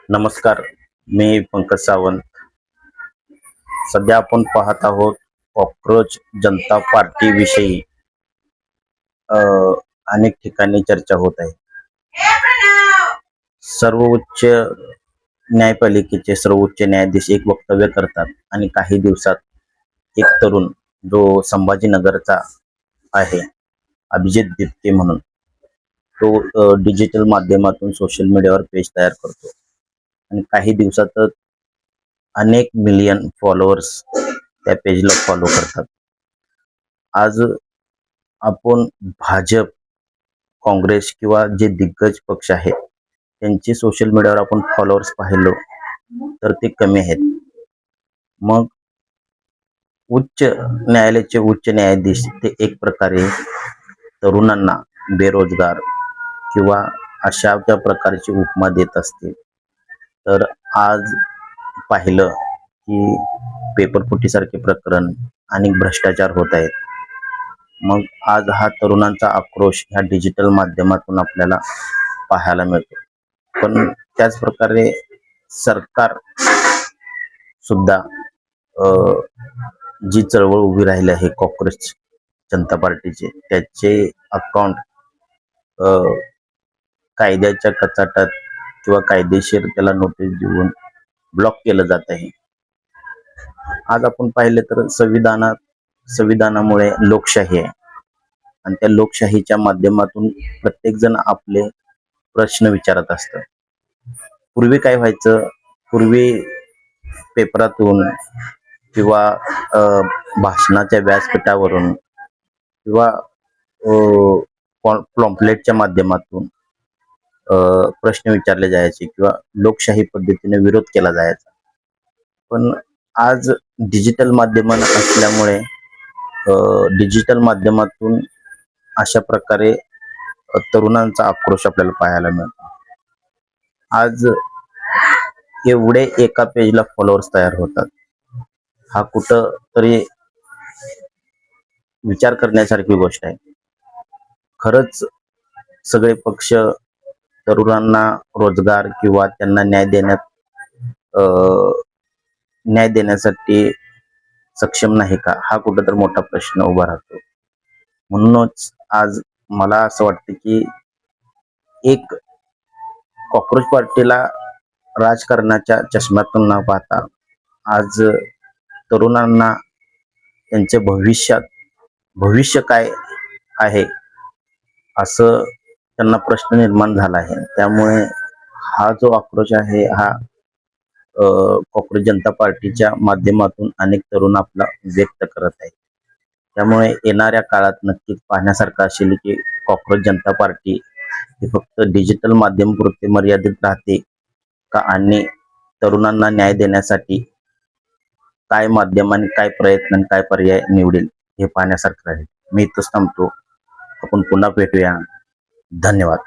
नमस्कार. मी पंकज सावंत. सध्या आपण पाहत आहोत कॉक्रोच जनता पार्टी विषयी अ, अनेक ठिकाणी चर्चा होत आहे. सर्वोच्च न्यायपालिकेचे सर्वोच्च न्यायाधीश एक वक्तव्य करतात आणि काही दिवसात एक तरुण जो संभाजीनगरचा आहे, अभिजित दिप्ते म्हणून, तो डिजिटल माध्यमातून सोशल मीडियावर पेज तयार करतो आणि काही दिवसातच अनेक मिलियन फॉलोअर्स त्या पेजला फॉलो करतात. आज आपण भाजप, काँग्रेस किंवा जे दिग्गज पक्ष आहेत त्यांचे सोशल मीडियावर आपण फॉलोअर्स पाहिलो तर ते कमी आहेत. मग उच्च न्यायालयाचे उच्च न्यायाधीश ते एक प्रकारे तरुणांना बेरोजगार किंवा अशा त्या प्रकारची उपमा देत असते. तर आज पाहिलं की पेपरफुटीसारखे प्रकरण आणि भ्रष्टाचार होत आहेत. मग आज हा तरुणांचा आक्रोश ह्या डिजिटल माध्यमातून आपल्याला पाहायला मिळतो. पण त्याच प्रकारे सरकार सुद्धा अ, जी चळवळ उभी राहिली आहे काँग्रेस जनता पार्टीचे, त्याचे अकाउंट कायद्याच्या कचाट्यात किंवा कायदेशीर त्याला नोटीस देऊन ब्लॉक केलं जात आहे. आज आपण पाहिले तर संविधानामुळे लोकशाही आहे आणि त्या लोकशाहीच्या माध्यमातून प्रत्येक जण आपले प्रश्न विचारत असतं. पूर्वी काय व्हायचं? पूर्वी पेपरातून किंवा अ, भाषणाच्या व्यासपीठावरून किंवा पॉम्पलेटच्या माध्यमातून प्रश्न विचारले जायचे किंवा लोकशाही पद्धतीने विरोध केला जायचा. पण आज डिजिटल माध्यम असल्यामुळे डिजिटल माध्यमातून अशा प्रकारे तरुणांचा आक्रोश आपल्याला पाहायला मिळतो. आज एवढे एका पेजला फॉलोअर्स तयार होतात. हा कुठं तरी विचार करण्यासारखी गोष्ट आहे. खरंच सगळे पक्ष तरुणांना रोजगार किंवा त्यांना अ, न्याय देण्यासाठी सक्षम नाही का? हा कुठं तर मोठा प्रश्न उभा राहतो. म्हणूनच आज मला असं वाटतं की एक कॉक्रोच पार्टीला राजकारणाच्या चष्म्यातून न पाहता आज तरुणांना त्यांच्या भविष्य काय आहे असं त्यांना प्रश्न निर्माण झाला आहे. त्यामुळे हा जो आक्रोश आहे हा कॉक्रोच जनता पार्टीच्या माध्यमातून अनेक तरुण आपला व्यक्त करत आहेत. त्यामुळे येणाऱ्या काळात नक्कीच पाहण्यासारखं असेल की कॉक्रोच जनता पार्टी ही फक्त डिजिटल माध्यमापुरते मर्यादित राहते का, आणि तरुणांना न्याय देण्यासाठी काय माध्यम आणि काय प्रयत्न आणि काय पर्याय निवडेल हे पाहण्यासारखं आहे. मी इथंच थांबतो. आपण पुन्हा भेटूया. धन्यवाद.